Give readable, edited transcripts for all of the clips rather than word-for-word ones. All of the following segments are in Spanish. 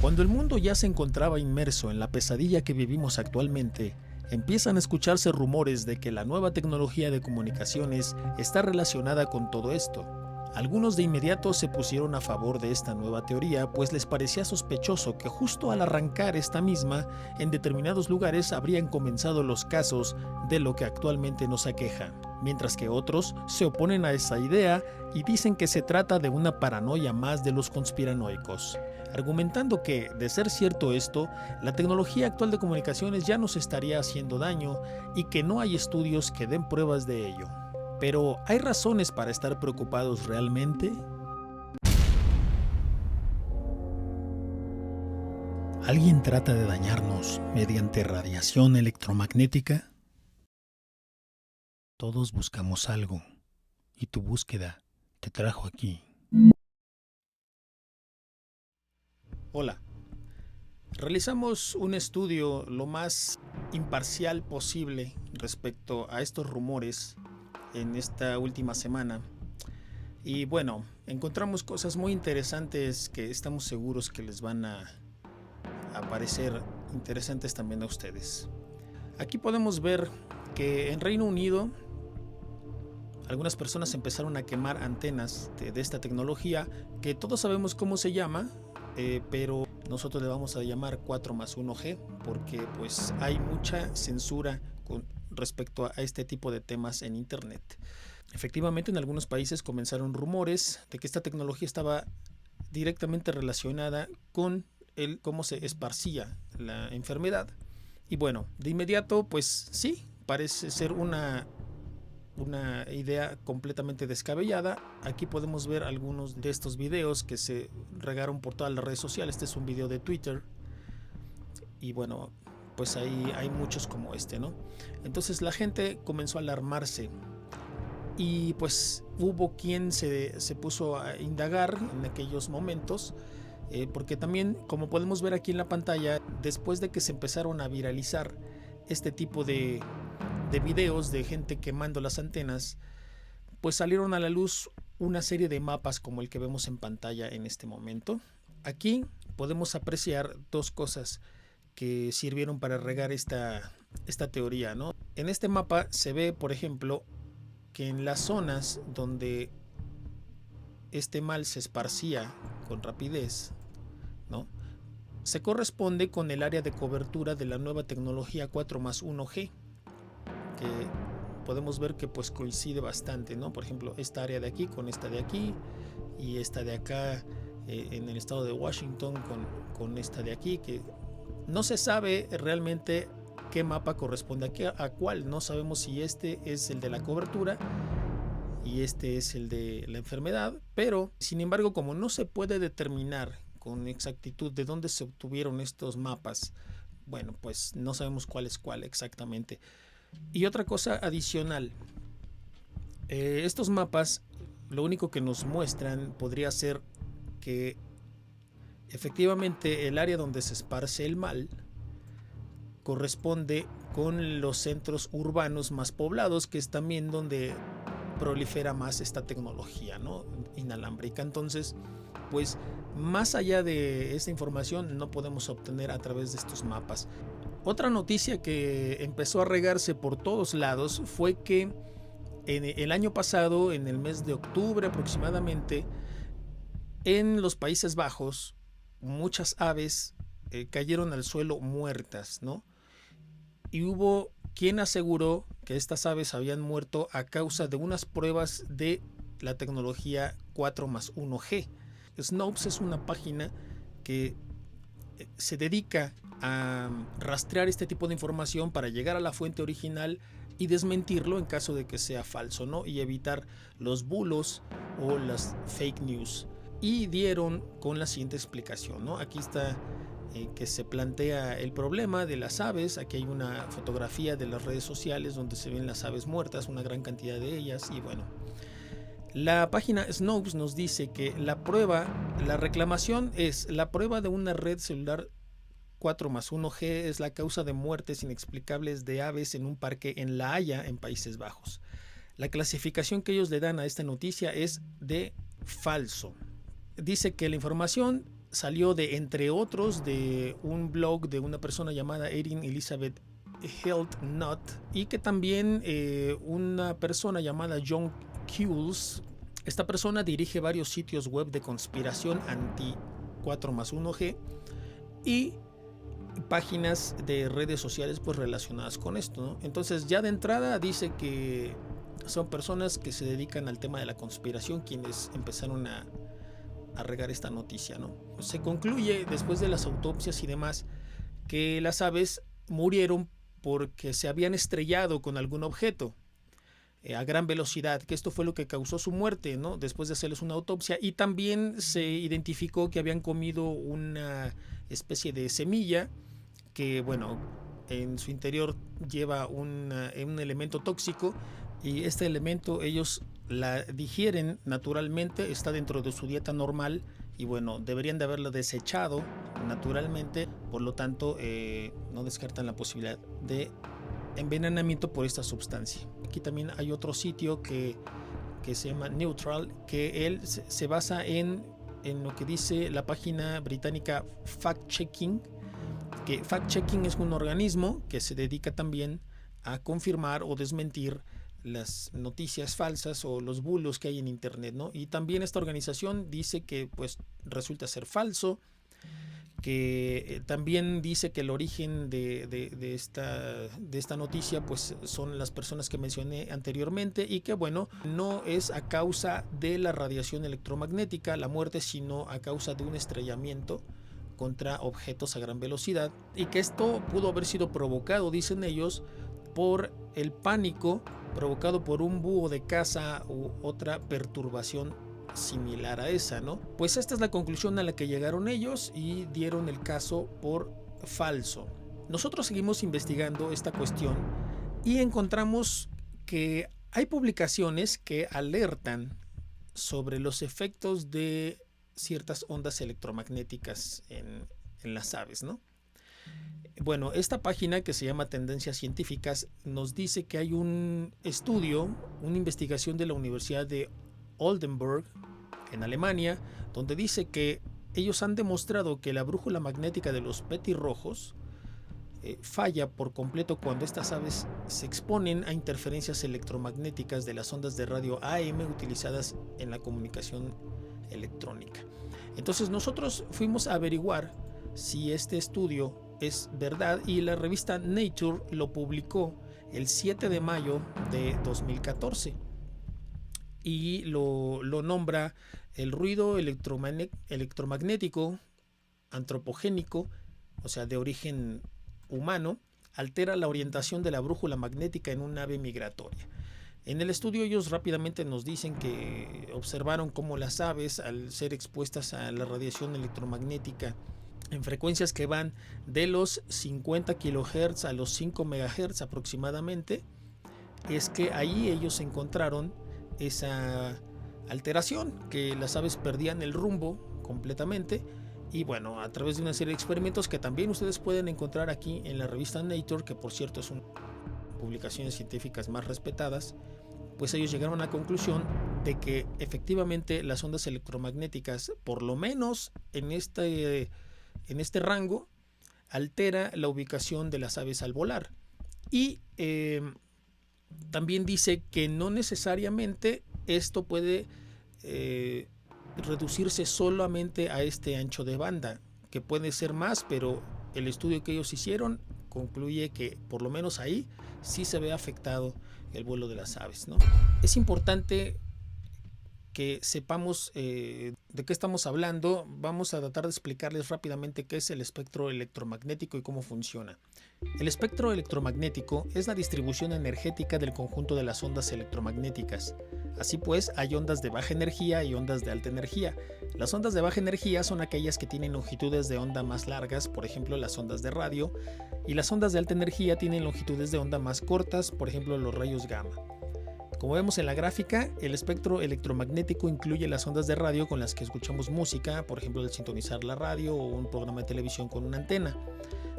Cuando el mundo ya se encontraba inmerso en la pesadilla que vivimos actualmente, empiezan a escucharse rumores de que la nueva tecnología de comunicaciones está relacionada con todo esto. Algunos de inmediato se pusieron a favor de esta nueva teoría, pues les parecía sospechoso que justo al arrancar esta misma, en determinados lugares habrían comenzado los casos de lo que actualmente nos aqueja, mientras que otros se oponen a esa idea y dicen que se trata de una paranoia más de los conspiranoicos, argumentando que, de ser cierto esto, la tecnología actual de comunicaciones ya nos estaría haciendo daño y que no hay estudios que den pruebas de ello. Pero, ¿hay razones para estar preocupados realmente? ¿Alguien trata de dañarnos mediante radiación electromagnética? Todos buscamos algo, y tu búsqueda te trajo aquí. Hola. Realizamos un estudio lo más imparcial posible respecto a estos rumores en esta última semana. Y bueno, encontramos cosas muy interesantes que estamos seguros que les van a parecer interesantes también a ustedes. Aquí podemos ver que en Reino Unido algunas personas empezaron a quemar antenas de esta tecnología que todos sabemos cómo se llama, pero nosotros le vamos a llamar 4+1G porque pues hay mucha censura con respecto a este tipo de temas en internet. Efectivamente, en algunos países comenzaron rumores de que esta tecnología estaba directamente relacionada con cómo se esparcía la enfermedad. Y bueno, de inmediato pues sí, parece ser una idea completamente descabellada. Aquí podemos ver algunos de estos videos que se regaron por todas las redes sociales. Este es un video de Twitter y bueno, pues ahí hay muchos como este, ¿no? Entonces la gente comenzó a alarmarse y pues hubo quien se puso a indagar en aquellos momentos, porque también, como podemos ver aquí en la pantalla, después de que se empezaron a viralizar este tipo de videos de gente quemando las antenas, pues salieron a la luz una serie de mapas como el que vemos en pantalla en este momento. Aquí podemos apreciar dos cosas que sirvieron para regar esta teoría, ¿no? En este mapa se ve, por ejemplo, que en las zonas donde este mal se esparcía con rapidez, ¿no?, se corresponde con el área de cobertura de la nueva tecnología 4+1G, que podemos ver que pues coincide bastante, ¿no? Por ejemplo, esta área de aquí con esta de aquí y esta de acá en el estado de Washington con esta de aquí, que no se sabe realmente qué mapa corresponde a cuál. No sabemos si este es el de la cobertura y este es el de la enfermedad, pero sin embargo, como no se puede determinar con exactitud de dónde se obtuvieron estos mapas, bueno, pues no sabemos cuál es cuál exactamente. Y otra cosa adicional, estos mapas lo único que nos muestran podría ser que efectivamente el área donde se esparce el mal corresponde con los centros urbanos más poblados, que es también donde prolifera más esta tecnología, ¿no?, inalámbrica. Entonces, pues más allá de esta información no podemos obtener a través de estos mapas. Otra noticia que empezó a regarse por todos lados fue que en el año pasado, en el mes de octubre aproximadamente, en los Países Bajos, muchas aves cayeron al suelo muertas, ¿no? Y hubo quien aseguró que estas aves habían muerto a causa de unas pruebas de la tecnología 4+1G. Snopes es una página que se dedica a rastrear este tipo de información para llegar a la fuente original y desmentirlo en caso de que sea falso, ¿no?, y evitar los bulos o las fake news. Y dieron con la siguiente explicación, ¿no? Aquí está que se plantea el problema de las aves. Aquí hay una fotografía de las redes sociales donde se ven las aves muertas, una gran cantidad de ellas. Y bueno, la página Snopes nos dice que la reclamación es la prueba de una red celular 4+1G es la causa de muertes inexplicables de aves en un parque en La Haya, en Países Bajos. La clasificación que ellos le dan a esta noticia es de falso. Dice que la información salió de, entre otros, de un blog de una persona llamada Erin Elizabeth Health-Nutt, y que también una persona llamada John Kules. Esta persona dirige varios sitios web de conspiración anti 4+1G y páginas de redes sociales pues relacionadas con esto, ¿no? Entonces ya de entrada dice que son personas que se dedican al tema de la conspiración quienes empezaron a regar esta noticia, ¿no? Pues se concluye después de las autopsias y demás que las aves murieron porque se habían estrellado con algún objeto a gran velocidad, que esto fue lo que causó su muerte, ¿no? Después de hacerles una autopsia, y también se identificó que habían comido una especie de semilla que, bueno, en su interior lleva un elemento tóxico, y este elemento ellos la digieren naturalmente, está dentro de su dieta normal, y bueno, deberían de haberla desechado naturalmente, por lo tanto no descartan la posibilidad de envenenamiento por esta sustancia. Aquí también hay otro sitio que se llama Neutral, que él se basa en lo que dice la página británica Fact Checking, que Fact Checking es un organismo que se dedica también a confirmar o desmentir las noticias falsas o los bulos que hay en internet, ¿no? Y también esta organización dice que pues resulta ser falso, que también dice que el origen de esta noticia pues son las personas que mencioné anteriormente, y que bueno, no es a causa de la radiación electromagnética la muerte, sino a causa de un estrellamiento contra objetos a gran velocidad, y que esto pudo haber sido provocado, dicen ellos, por el pánico provocado por un búho de caza u otra perturbación similar a esa, ¿no? Pues esta es la conclusión a la que llegaron ellos y dieron el caso por falso. Nosotros seguimos investigando esta cuestión y encontramos que hay publicaciones que alertan sobre los efectos de ciertas ondas electromagnéticas en las aves, ¿no? Bueno, esta página que se llama Tendencias Científicas nos dice que hay un estudio, una investigación de la Universidad de Oldenburg en Alemania, donde dice que ellos han demostrado que la brújula magnética de los petirrojos falla por completo cuando estas aves se exponen a interferencias electromagnéticas de las ondas de radio AM utilizadas en la comunicación electrónica. Entonces nosotros fuimos a averiguar si este estudio es verdad, y la revista Nature lo publicó el 7 de mayo de 2014 y lo nombra el ruido electromagnético antropogénico, o sea, de origen humano, altera la orientación de la brújula magnética en un ave migratoria. En el estudio ellos rápidamente nos dicen que observaron cómo las aves, al ser expuestas a la radiación electromagnética en frecuencias que van de los 50 kHz a los 5 MHz aproximadamente, es que ahí ellos encontraron esa alteración, que las aves perdían el rumbo completamente. Y bueno, a través de una serie de experimentos que también ustedes pueden encontrar aquí en la revista Nature, que por cierto es una de las publicaciones científicas más respetadas, pues ellos llegaron a la conclusión de que efectivamente las ondas electromagnéticas, por lo menos en este rango, altera la ubicación de las aves al volar. Y también dice que no necesariamente esto puede reducirse solamente a este ancho de banda, que puede ser más, pero el estudio que ellos hicieron concluye que por lo menos ahí sí se ve afectado el vuelo de las aves, ¿no? Es importante que sepamos de qué estamos hablando. Vamos a tratar de explicarles rápidamente qué es el espectro electromagnético y cómo funciona. El espectro electromagnético es la distribución energética del conjunto de las ondas electromagnéticas. Así pues, hay ondas de baja energía y ondas de alta energía. Las ondas de baja energía son aquellas que tienen longitudes de onda más largas, por ejemplo las ondas de radio, y las ondas de alta energía tienen longitudes de onda más cortas, por ejemplo los rayos gamma. Como vemos en la gráfica, el espectro electromagnético incluye las ondas de radio con las que escuchamos música, por ejemplo al sintonizar la radio o un programa de televisión con una antena.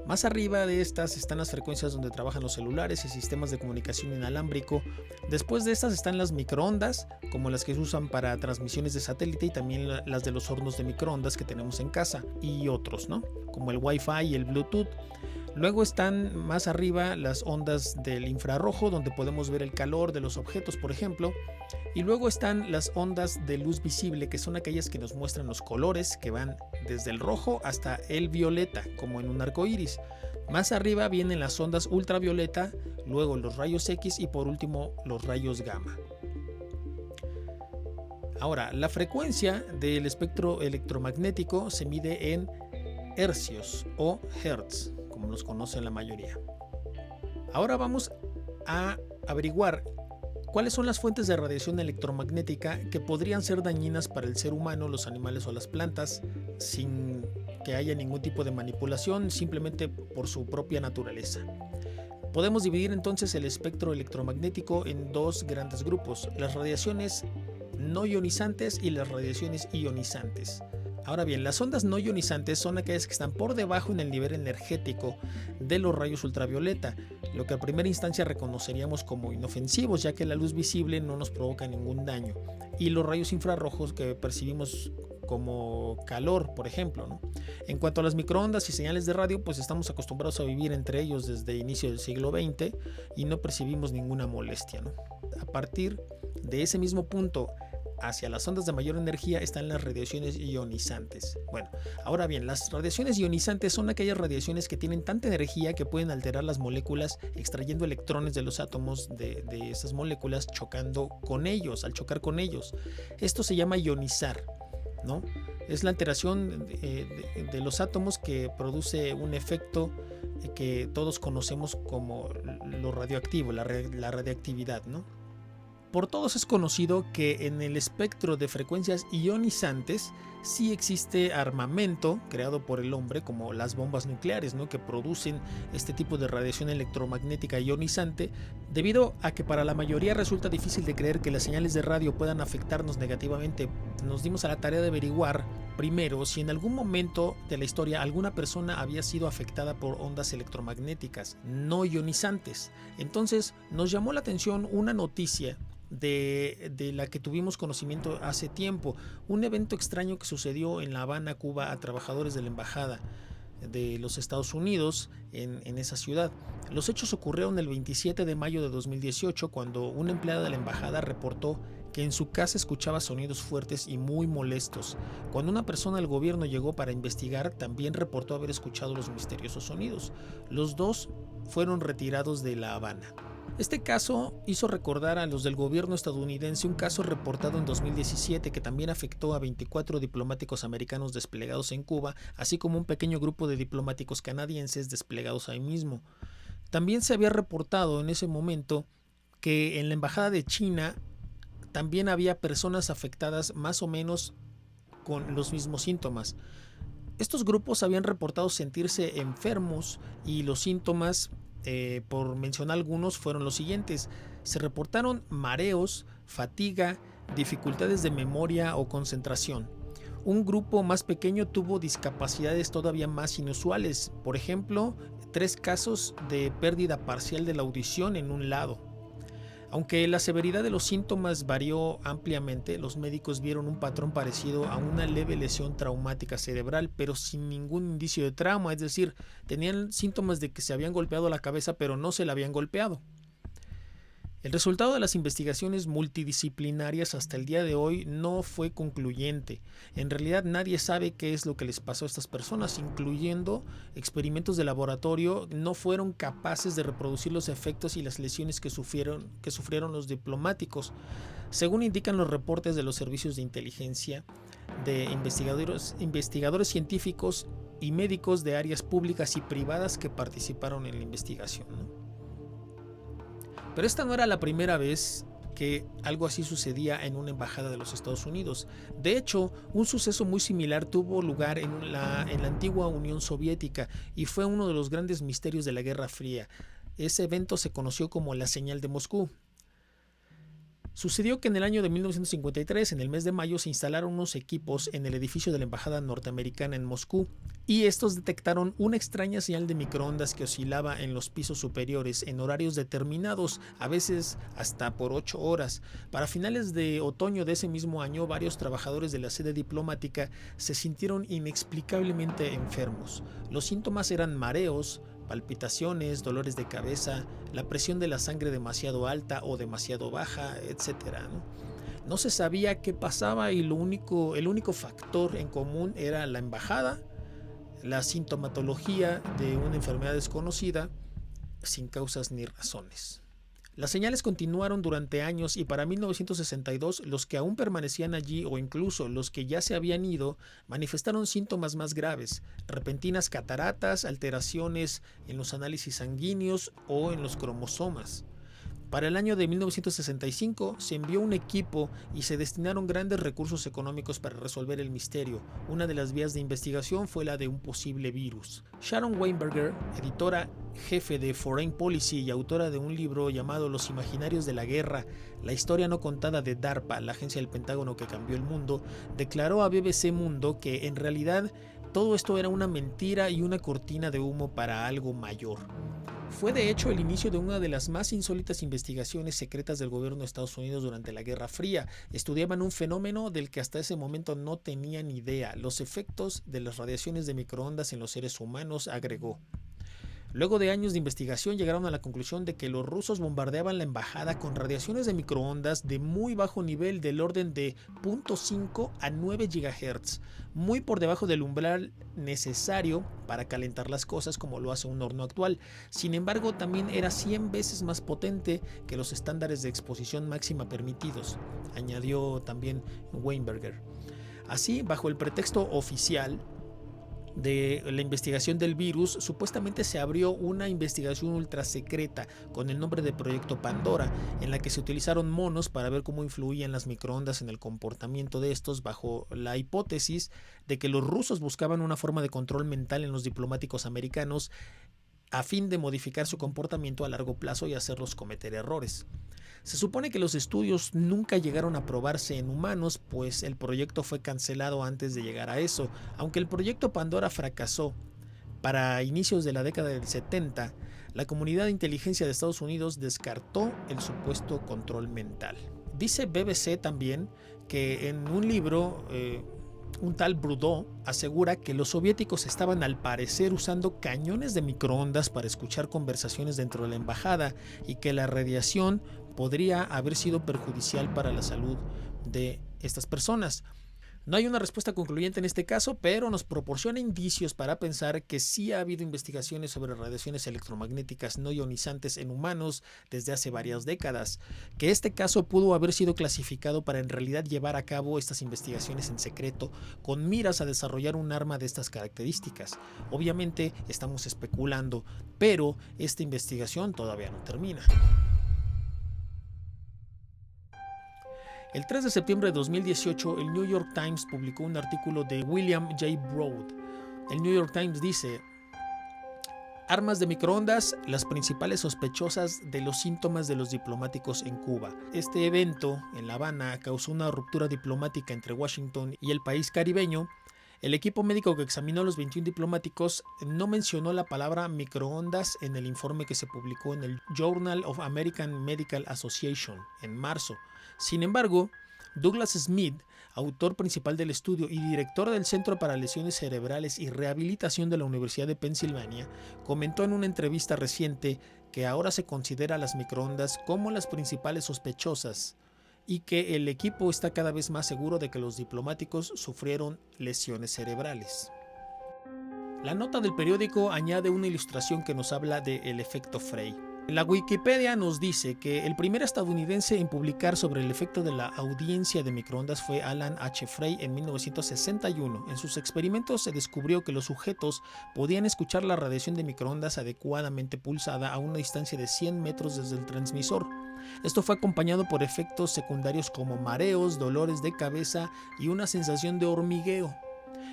Más arriba de estas están las frecuencias donde trabajan los celulares y sistemas de comunicación inalámbrico. Después de estas están las microondas, como las que se usan para transmisiones de satélite, y también las de los hornos de microondas que tenemos en casa, y otros, ¿no? Como el Wi-Fi y el Bluetooth. Luego están más arriba las ondas del infrarrojo, donde podemos ver el calor de los objetos, por ejemplo. Y luego están las ondas de luz visible, que son aquellas que nos muestran los colores, que van desde el rojo hasta el violeta, como en un arco iris. Más arriba vienen las ondas ultravioleta, luego los rayos X y por último los rayos gamma. Ahora, la frecuencia del espectro electromagnético se mide en hercios o hertz, como los conocen la mayoría. Ahora vamos a averiguar cuáles son las fuentes de radiación electromagnética que podrían ser dañinas para el ser humano, los animales o las plantas, sin que haya ningún tipo de manipulación, simplemente por su propia naturaleza. Podemos dividir entonces el espectro electromagnético en dos grandes grupos: las radiaciones no ionizantes y las radiaciones ionizantes. Ahora bien, las ondas no ionizantes son aquellas que están por debajo en el nivel energético de los rayos ultravioleta, lo que a primera instancia reconoceríamos como inofensivos, ya que la luz visible no nos provoca ningún daño, y los rayos infrarrojos que percibimos como calor, por ejemplo, ¿no? En cuanto a las microondas y señales de radio, pues estamos acostumbrados a vivir entre ellos desde inicio del siglo XX y no percibimos ninguna molestia, ¿no? A partir de ese mismo punto hacia las ondas de mayor energía están las radiaciones ionizantes. Bueno, ahora bien, las radiaciones ionizantes son aquellas radiaciones que tienen tanta energía que pueden alterar las moléculas, extrayendo electrones de los átomos de esas moléculas, chocando con ellos, al chocar con ellos. Esto se llama ionizar, ¿no? Es la alteración de los átomos que produce un efecto que todos conocemos como lo radioactivo, la radiactividad, ¿no? Por todos es conocido que en el espectro de frecuencias ionizantes sí existe armamento creado por el hombre, como las bombas nucleares, ¿no?, que producen este tipo de radiación electromagnética ionizante, debido a que para la mayoría resulta difícil de creer que las señales de radio puedan afectarnos negativamente. Nos dimos a la tarea de averiguar primero si en algún momento de la historia alguna persona había sido afectada por ondas electromagnéticas no ionizantes. Entonces nos llamó la atención una noticia de la que tuvimos conocimiento hace tiempo, un evento extraño que sucedió en La Habana, Cuba, a trabajadores de la embajada de los Estados Unidos en esa ciudad. Los hechos ocurrieron el 27 de mayo de 2018, cuando una empleada de la embajada reportó que en su casa escuchaba sonidos fuertes y muy molestos. Cuando una persona del gobierno llegó para investigar, también reportó haber escuchado los misteriosos sonidos. Los dos fueron retirados de La Habana. Este caso hizo recordar a los del gobierno estadounidense un caso reportado en 2017 que también afectó a 24 diplomáticos americanos desplegados en Cuba, así como un pequeño grupo de diplomáticos canadienses desplegados ahí mismo. También se había reportado en ese momento que en la embajada de China también había personas afectadas más o menos con los mismos síntomas. Estos grupos habían reportado sentirse enfermos y los síntomas, por mencionar algunos, fueron los siguientes. Se reportaron mareos, fatiga, dificultades de memoria o concentración. Un grupo más pequeño tuvo discapacidades todavía más inusuales, por ejemplo, 3 casos de pérdida parcial de la audición en un lado. Aunque la severidad de los síntomas varió ampliamente, los médicos vieron un patrón parecido a una leve lesión traumática cerebral, pero sin ningún indicio de trauma, es decir, tenían síntomas de que se habían golpeado la cabeza, pero no se la habían golpeado. El resultado de las investigaciones multidisciplinarias hasta el día de hoy no fue concluyente. En realidad nadie sabe qué es lo que les pasó a estas personas, incluyendo experimentos de laboratorio. No fueron capaces de reproducir los efectos y las lesiones que sufrieron los diplomáticos, según indican los reportes de los servicios de inteligencia, de investigadores científicos y médicos de áreas públicas y privadas que participaron en la investigación, ¿no? Pero esta no era la primera vez que algo así sucedía en una embajada de los Estados Unidos. De hecho, un suceso muy similar tuvo lugar en la antigua Unión Soviética y fue uno de los grandes misterios de la Guerra Fría. Ese evento se conoció como la señal de Moscú. Sucedió que en el año de 1953, en el mes de mayo, se instalaron unos equipos en el edificio de la Embajada norteamericana en Moscú y estos detectaron una extraña señal de microondas que oscilaba en los pisos superiores en horarios determinados, a veces hasta por 8 horas. Para finales de otoño de ese mismo año, varios trabajadores de la sede diplomática se sintieron inexplicablemente enfermos. Los síntomas eran mareos, palpitaciones, dolores de cabeza, la presión de la sangre demasiado alta o demasiado baja, etc. No se sabía qué pasaba y el único factor en común era la embajada, la sintomatología de una enfermedad desconocida, sin causas ni razones. Las señales continuaron durante años y para 1962 los que aún permanecían allí o incluso los que ya se habían ido manifestaron síntomas más graves, repentinas cataratas, alteraciones en los análisis sanguíneos o en los cromosomas. Para el año de 1965 se envió un equipo y se destinaron grandes recursos económicos para resolver el misterio. Una de las vías de investigación fue la de un posible virus. Sharon Weinberger, editora jefe de Foreign Policy y autora de un libro llamado Los Imaginarios de la Guerra, la historia no contada de DARPA, la agencia del Pentágono que cambió el mundo, declaró a BBC Mundo que en realidad todo esto era una mentira y una cortina de humo para algo mayor. Fue de hecho el inicio de una de las más insólitas investigaciones secretas del gobierno de Estados Unidos durante la Guerra Fría. Estudiaban un fenómeno del que hasta ese momento no tenían idea, los efectos de las radiaciones de microondas en los seres humanos, agregó. Luego de años de investigación llegaron a la conclusión de que los rusos bombardeaban la embajada con radiaciones de microondas de muy bajo nivel del orden de 0.5 a 9 GHz, muy por debajo del umbral necesario para calentar las cosas como lo hace un horno actual. Sin embargo, también era 100 veces más potente que los estándares de exposición máxima permitidos, añadió también Weinberger. Así, bajo el pretexto oficial de la investigación del virus, supuestamente se abrió una investigación ultra secreta con el nombre de Proyecto Pandora, en la que se utilizaron monos para ver cómo influían las microondas en el comportamiento de estos, bajo la hipótesis de que los rusos buscaban una forma de control mental en los diplomáticos americanos a fin de modificar su comportamiento a largo plazo y hacerlos cometer errores. Se supone que los estudios nunca llegaron a probarse en humanos, pues el proyecto fue cancelado antes de llegar a eso. Aunque el proyecto Pandora fracasó para inicios de la década del 70, la comunidad de inteligencia de Estados Unidos descartó el supuesto control mental. Dice BBC también que en un libro, un tal Brudeau asegura que los soviéticos estaban al parecer usando cañones de microondas para escuchar conversaciones dentro de la embajada y que la radiación podría haber sido perjudicial para la salud de estas personas. No hay una respuesta concluyente en este caso, pero nos proporciona indicios para pensar que sí ha habido investigaciones sobre radiaciones electromagnéticas no ionizantes en humanos desde hace varias décadas, que este caso pudo haber sido clasificado para en realidad llevar a cabo estas investigaciones en secreto con miras a desarrollar un arma de estas características. Obviamente estamos especulando, pero esta investigación todavía no termina. El 3 de septiembre de 2018, el New York Times publicó un artículo de William J. Broad. El New York Times dice: armas de microondas, las principales sospechosas de los síntomas de los diplomáticos en Cuba. Este evento en La Habana causó una ruptura diplomática entre Washington y el país caribeño. El equipo médico que examinó a los 21 diplomáticos no mencionó la palabra microondas en el informe que se publicó en el Journal of American Medical Association en marzo. Sin embargo, Douglas Smith, autor principal del estudio y director del Centro para Lesiones Cerebrales y Rehabilitación de la Universidad de Pensilvania, comentó en una entrevista reciente que ahora se considera a las microondas como las principales sospechosas y que el equipo está cada vez más seguro de que los diplomáticos sufrieron lesiones cerebrales. La nota del periódico añade una ilustración que nos habla del efecto Frey. La Wikipedia nos dice que el primer estadounidense en publicar sobre el efecto de la audiencia de microondas fue Alan H. Frey en 1961. En sus experimentos se descubrió que los sujetos podían escuchar la radiación de microondas adecuadamente pulsada a una distancia de 100 metros desde el transmisor. Esto fue acompañado por efectos secundarios como mareos, dolores de cabeza y una sensación de hormigueo.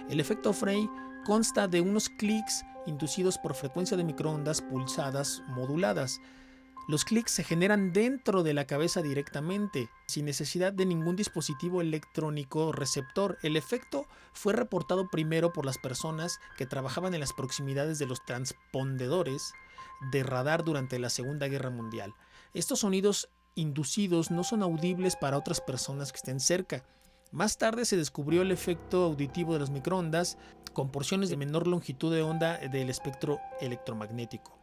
El efecto Frey consta de unos clics inducidos por frecuencia de microondas pulsadas moduladas. Los clics se generan dentro de la cabeza directamente, sin necesidad de ningún dispositivo electrónico receptor. El efecto fue reportado primero por las personas que trabajaban en las proximidades de los transpondedores de radar durante la Segunda Guerra Mundial. Estos sonidos inducidos no son audibles para otras personas que estén cerca. Más tarde se descubrió el efecto auditivo de los microondas con porciones de menor longitud de onda del espectro electromagnético.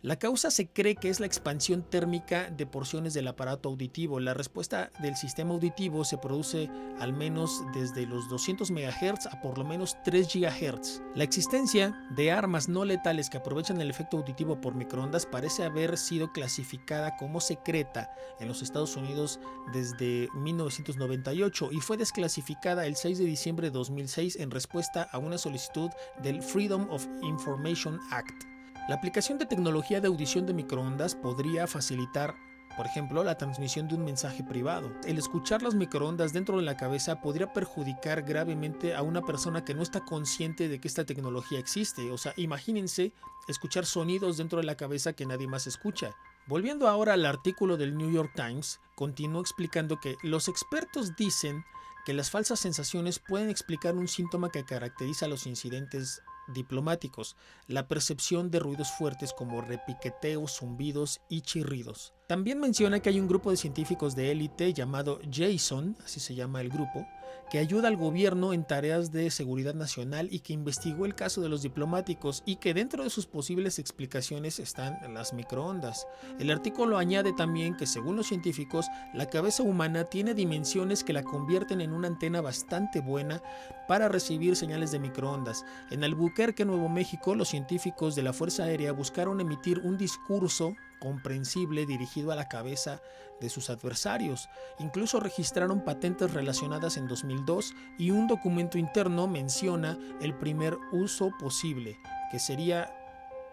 La causa se cree que es la expansión térmica de porciones del aparato auditivo. La respuesta del sistema auditivo se produce al menos desde los 200 MHz a por lo menos 3 GHz. La existencia de armas no letales que aprovechan el efecto auditivo por microondas parece haber sido clasificada como secreta en los Estados Unidos desde 1998 y fue desclasificada el 6 de diciembre de 2006 en respuesta a una solicitud del Freedom of Information Act. La aplicación de tecnología de audición de microondas podría facilitar, por ejemplo, la transmisión de un mensaje privado. El escuchar las microondas dentro de la cabeza podría perjudicar gravemente a una persona que no está consciente de que esta tecnología existe. O sea, imagínense escuchar sonidos dentro de la cabeza que nadie más escucha. Volviendo ahora al artículo del New York Times, continuó explicando que los expertos dicen que las falsas sensaciones pueden explicar un síntoma que caracteriza a los incidentes diplomáticos, la percepción de ruidos fuertes como repiqueteos, zumbidos y chirridos. También menciona que hay un grupo de científicos de élite llamado JSON, así se llama el grupo, que ayuda al gobierno en tareas de seguridad nacional y que investigó el caso de los diplomáticos y que dentro de sus posibles explicaciones están las microondas. El artículo añade también que según los científicos, la cabeza humana tiene dimensiones que la convierten en una antena bastante buena para recibir señales de microondas. En Albuquerque, Nuevo México, los científicos de la Fuerza Aérea buscaron emitir un discurso comprensible dirigido a la cabeza de sus adversarios. Incluso registraron patentes relacionadas en 2002 y un documento interno menciona el primer uso posible, que sería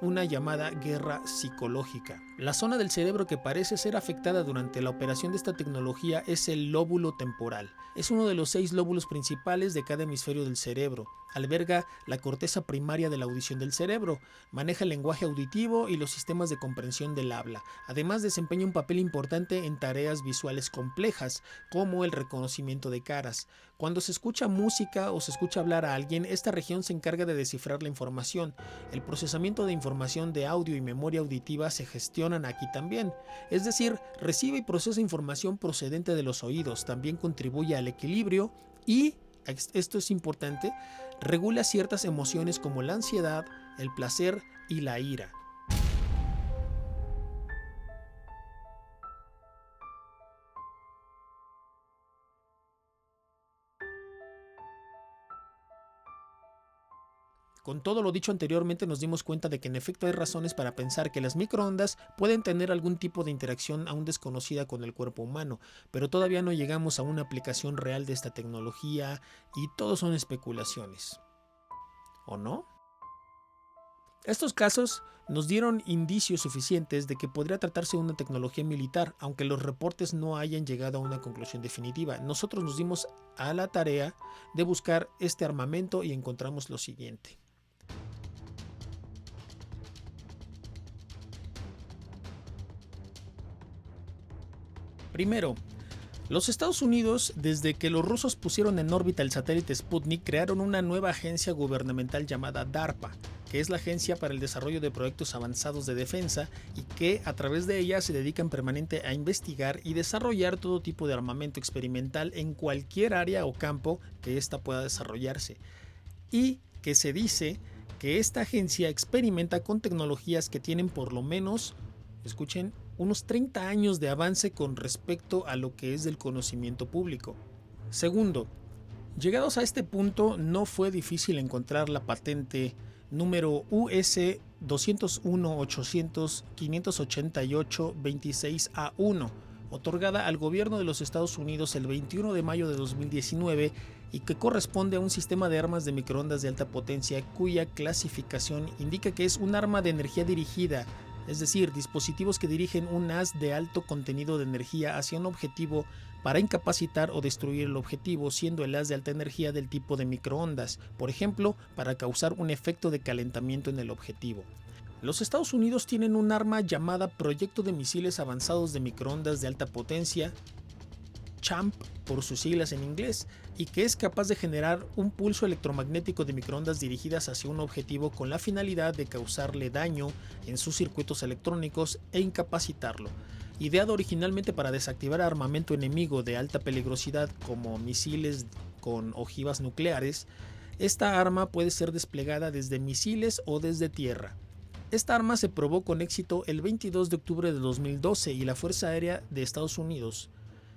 una llamada guerra psicológica. La zona del cerebro que parece ser afectada durante la operación de esta tecnología es el lóbulo temporal. Es uno de los 6 lóbulos principales de cada hemisferio del cerebro. Alberga la corteza primaria de la audición del cerebro, maneja el lenguaje auditivo y los sistemas de comprensión del habla. Además, desempeña un papel importante en tareas visuales complejas, como el reconocimiento de caras. Cuando se escucha música o se escucha hablar a alguien, esta región se encarga de descifrar la información. El procesamiento de información de audio y memoria auditiva se gestionan aquí también. Es decir, recibe y procesa información procedente de los oídos. También contribuye al equilibrio y, esto es importante, regula ciertas emociones como la ansiedad, el placer y la ira. Con todo lo dicho anteriormente nos dimos cuenta de que en efecto hay razones para pensar que las microondas pueden tener algún tipo de interacción aún desconocida con el cuerpo humano, pero todavía no llegamos a una aplicación real de esta tecnología y todo son especulaciones. ¿O no? Estos casos nos dieron indicios suficientes de que podría tratarse de una tecnología militar, aunque los reportes no hayan llegado a una conclusión definitiva. Nosotros nos dimos a la tarea de buscar este armamento y encontramos lo siguiente. Primero, los Estados Unidos, desde que los rusos pusieron en órbita el satélite Sputnik, crearon una nueva agencia gubernamental llamada DARPA, que es la Agencia para el Desarrollo de Proyectos Avanzados de Defensa y que a través de ella se dedican permanente a investigar y desarrollar todo tipo de armamento experimental en cualquier área o campo que ésta pueda desarrollarse. Y que se dice que esta agencia experimenta con tecnologías que tienen por lo menos, escuchen, unos 30 años de avance con respecto a lo que es del conocimiento público. Segundo, llegados a este punto no fue difícil encontrar la patente número US 201-800-588-26A1, otorgada al gobierno de los Estados Unidos el 21 de mayo de 2019 y que corresponde a un sistema de armas de microondas de alta potencia cuya clasificación indica que es un arma de energía dirigida, es decir, dispositivos que dirigen un haz de alto contenido de energía hacia un objetivo para incapacitar o destruir el objetivo, siendo el haz de alta energía del tipo de microondas, por ejemplo, para causar un efecto de calentamiento en el objetivo. Los Estados Unidos tienen un arma llamada Proyecto de Misiles Avanzados de Microondas de Alta Potencia, CHAMP por sus siglas en inglés, y que es capaz de generar un pulso electromagnético de microondas dirigidas hacia un objetivo con la finalidad de causarle daño en sus circuitos electrónicos e incapacitarlo. Ideado originalmente para desactivar armamento enemigo de alta peligrosidad como misiles con ojivas nucleares, esta arma puede ser desplegada desde misiles o desde tierra. Esta arma se probó con éxito el 22 de octubre de 2012 y la Fuerza Aérea de Estados Unidos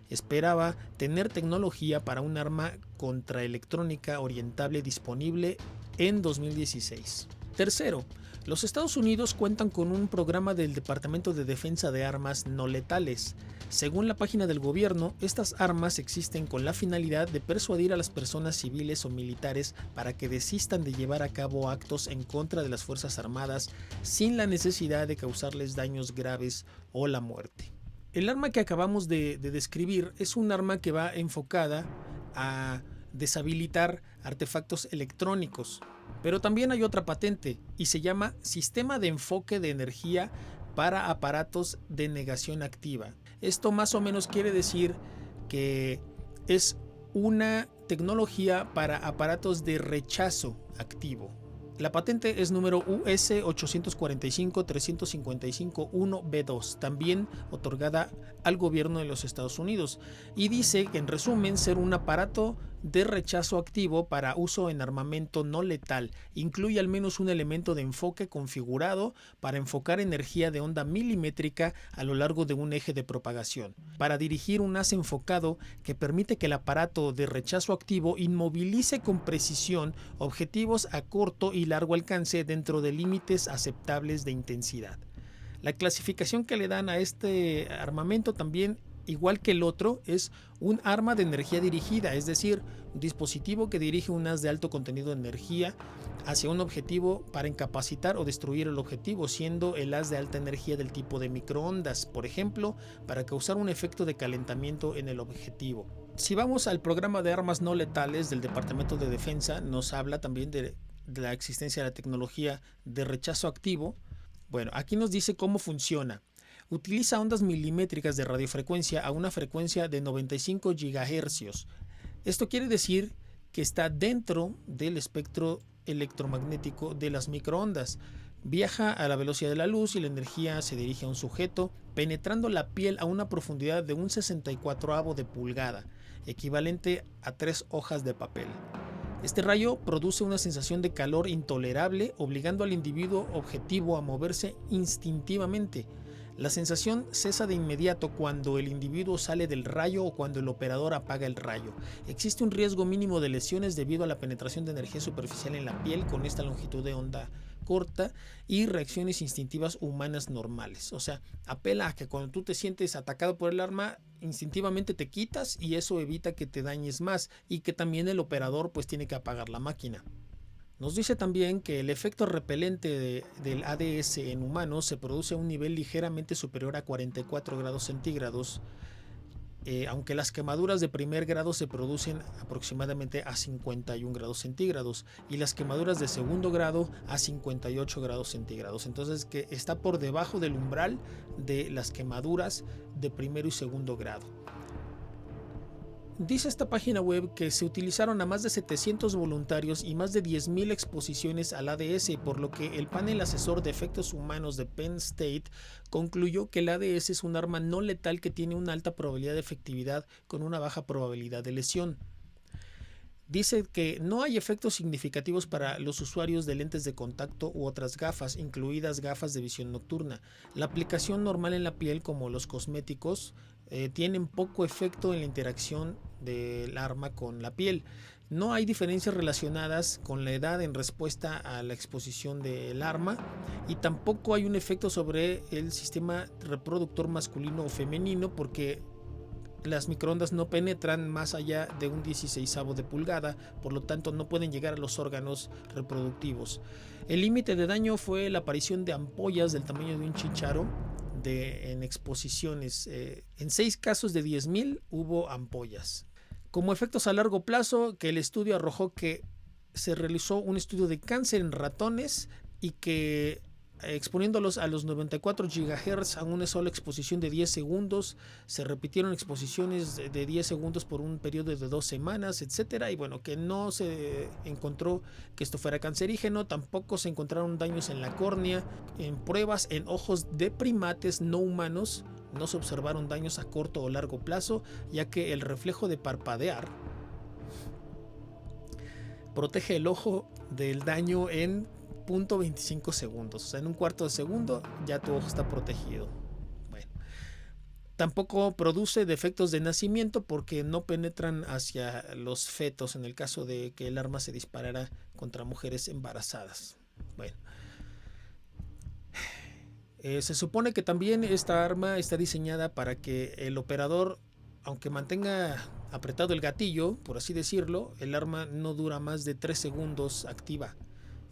esperaba tener tecnología para un arma contraelectrónica orientable disponible en 2016. Tercero, los Estados Unidos cuentan con un programa del Departamento de Defensa de Armas No Letales. Según la página del gobierno, estas armas existen con la finalidad de persuadir a las personas civiles o militares para que desistan de llevar a cabo actos en contra de las Fuerzas Armadas sin la necesidad de causarles daños graves o la muerte. El arma que acabamos de describir es un arma que va enfocada a deshabilitar artefactos electrónicos, pero también hay otra patente y se llama Sistema de Enfoque de Energía para Aparatos de Negación Activa. Esto más o menos quiere decir que es una tecnología para aparatos de rechazo activo. La patente es número US 845-355-1B2, también otorgada al gobierno de los Estados Unidos, y dice que en resumen ser un aparato de rechazo activo para uso en armamento no letal. Incluye al menos un elemento de enfoque configurado para enfocar energía de onda milimétrica a lo largo de un eje de propagación, para dirigir un haz enfocado que permite que el aparato de rechazo activo inmovilice con precisión objetivos a corto y largo alcance dentro de límites aceptables de intensidad. La clasificación que le dan a este armamento también, igual que el otro, es un arma de energía dirigida, es decir, un dispositivo que dirige un haz de alto contenido de energía hacia un objetivo para incapacitar o destruir el objetivo, siendo el haz de alta energía del tipo de microondas, por ejemplo, para causar un efecto de calentamiento en el objetivo. Si vamos al programa de armas no letales del Departamento de Defensa, nos habla también de la existencia de la tecnología de rechazo activo. Bueno, aquí nos dice cómo funciona. Utiliza ondas milimétricas de radiofrecuencia a una frecuencia de 95 GHz. Esto quiere decir que está dentro del espectro electromagnético de las microondas. Viaja a la velocidad de la luz y la energía se dirige a un sujeto, penetrando la piel a una profundidad de un 64avo de pulgada, equivalente a 3 hojas de papel. Este rayo produce una sensación de calor intolerable, obligando al individuo objetivo a moverse instintivamente. La sensación cesa de inmediato cuando el individuo sale del rayo o cuando el operador apaga el rayo. Existe un riesgo mínimo de lesiones debido a la penetración de energía superficial en la piel con esta longitud de onda corta y reacciones instintivas humanas normales. O sea, apela a que cuando tú te sientes atacado por el arma, instintivamente te quitas y eso evita que te dañes más y que también el operador pues tiene que apagar la máquina. Nos dice también que el efecto repelente del ADS en humanos se produce a un nivel ligeramente superior a 44 grados centígrados, aunque las quemaduras de primer grado se producen aproximadamente a 51 grados centígrados y las quemaduras de segundo grado a 58 grados centígrados. Entonces que está por debajo del umbral de las quemaduras de primero y segundo grado. Dice esta página web que se utilizaron a más de 700 voluntarios y más de 10.000 exposiciones al ADS, por lo que el panel asesor de efectos humanos de Penn State concluyó que el ADS es un arma no letal que tiene una alta probabilidad de efectividad con una baja probabilidad de lesión. Dice que no hay efectos significativos para los usuarios de lentes de contacto u otras gafas, incluidas gafas de visión nocturna. La aplicación normal en la piel, como los cosméticos, tienen poco efecto en la interacción del arma con la piel. No hay diferencias relacionadas con la edad en respuesta a la exposición del arma y tampoco hay un efecto sobre el sistema reproductor masculino o femenino porque las microondas no penetran más allá de un 16avo de pulgada, por lo tanto no pueden llegar a los órganos reproductivos. El límite de daño fue la aparición de ampollas del tamaño de un chícharo en exposiciones. En 6 casos de 10.000 hubo ampollas. Como efectos a largo plazo, que el estudio arrojó que se realizó un estudio de cáncer en ratones y que exponiéndolos a los 94 GHz a una sola exposición de 10 segundos. Se repitieron exposiciones de 10 segundos por un periodo de 2 semanas, etcétera. Y bueno, que no se encontró que esto fuera cancerígeno, tampoco se encontraron daños en la córnea. En pruebas en ojos de primates no humanos no se observaron daños a corto o largo plazo, ya que el reflejo de parpadear protege el ojo del daño en 0.25 segundos. O sea, en un cuarto de segundo ya tu ojo está protegido. Bueno, tampoco produce defectos de nacimiento porque no penetran hacia los fetos en el caso de que el arma se disparara contra mujeres embarazadas. Bueno, se supone que también esta arma está diseñada para que el operador, aunque mantenga apretado el gatillo, por así decirlo, el arma no dura más de 3 segundos activa.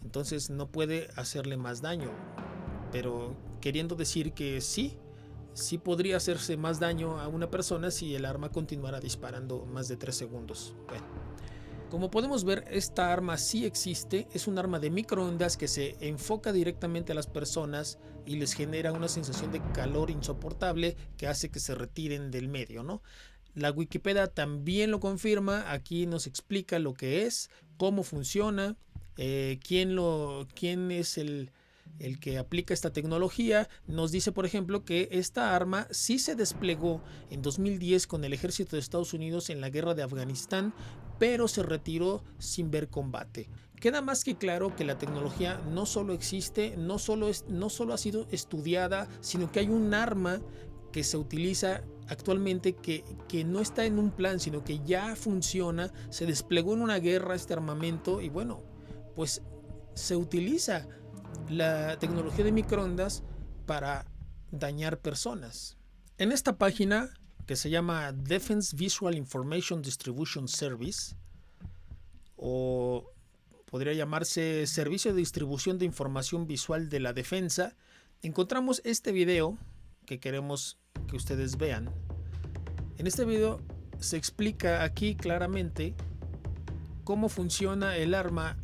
Entonces no puede hacerle más daño. Pero queriendo decir que sí podría hacerse más daño a una persona si el arma continuara disparando más de 3 segundos. Bueno, como podemos ver, esta arma sí existe. Es un arma de microondas que se enfoca directamente a las personas y les genera una sensación de calor insoportable que hace que se retiren del medio, ¿no? La Wikipedia también lo confirma. Aquí nos explica lo que es, cómo funciona, quién es el que aplica esta tecnología. Nos dice, por ejemplo, que esta arma sí se desplegó en 2010 con el ejército de Estados Unidos en la guerra de Afganistán, pero se retiró sin ver combate. Queda más que claro que la tecnología no solo existe, no solo ha sido estudiada, sino que hay un arma que se utiliza actualmente que no está en un plan, sino que ya funciona. Se desplegó en una guerra este armamento y bueno, pues se utiliza la tecnología de microondas para dañar personas. En esta página, que se llama Defense Visual Information Distribution Service, o podría llamarse Servicio de Distribución de Información Visual de la Defensa, encontramos este video que queremos que ustedes vean. En este video se explica aquí claramente cómo funciona el arma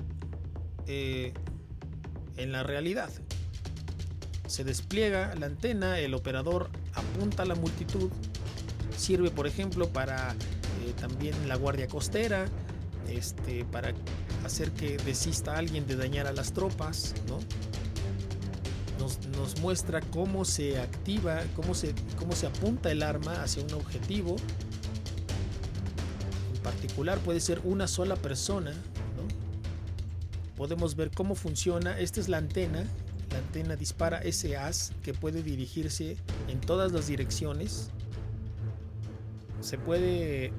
en la realidad. Se despliega la antena, el operador apunta a la multitud, sirve por ejemplo para también la guardia costera, para hacer que desista alguien de dañar a las tropas, ¿no? Nos muestra cómo se activa, cómo se apunta el arma hacia un objetivo. En particular puede ser una sola persona, ¿no? Podemos ver cómo funciona. Esta es la antena. La antena dispara ese haz que puede dirigirse en todas las direcciones. Se puede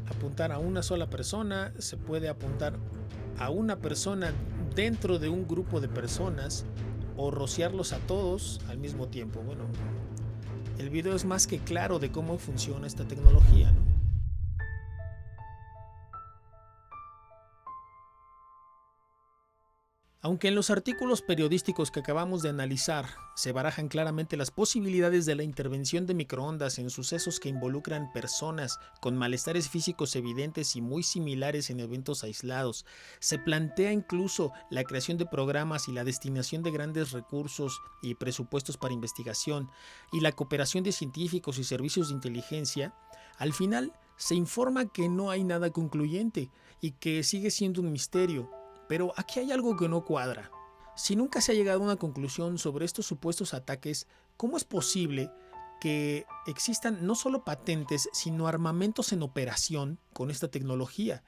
apuntar a una sola persona, se puede apuntar a una persona dentro de un grupo de personas o rociarlos a todos al mismo tiempo. Bueno, el video es más que claro de cómo funciona esta tecnología, ¿no? Aunque en los artículos periodísticos que acabamos de analizar se barajan claramente las posibilidades de la intervención de microondas en sucesos que involucran personas con malestares físicos evidentes y muy similares en eventos aislados, se plantea incluso la creación de programas y la destinación de grandes recursos y presupuestos para investigación y la cooperación de científicos y servicios de inteligencia, al final se informa que no hay nada concluyente y que sigue siendo un misterio. Pero aquí hay algo que no cuadra. Si nunca se ha llegado a una conclusión sobre estos supuestos ataques, ¿cómo es posible que existan no solo patentes, sino armamentos en operación con esta tecnología?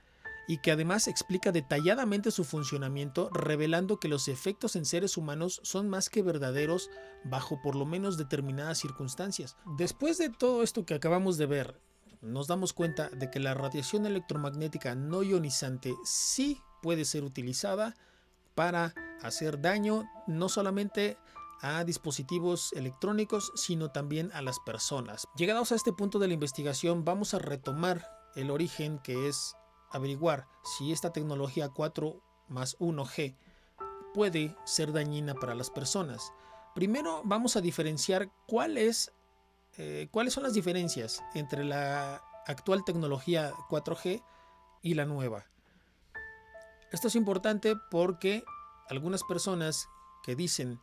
Y que además explica detalladamente su funcionamiento, revelando que los efectos en seres humanos son más que verdaderos bajo por lo menos determinadas circunstancias. Después de todo esto que acabamos de ver, nos damos cuenta de que la radiación electromagnética no ionizante sí puede ser utilizada para hacer daño no solamente a dispositivos electrónicos, sino también a las personas. Llegados a este punto de la investigación, vamos a retomar el origen, que es averiguar si esta tecnología 4+1G puede ser dañina para las personas. Primero vamos a diferenciar cuáles son las diferencias entre la actual tecnología 4G y la nueva. Esto es importante porque algunas personas que dicen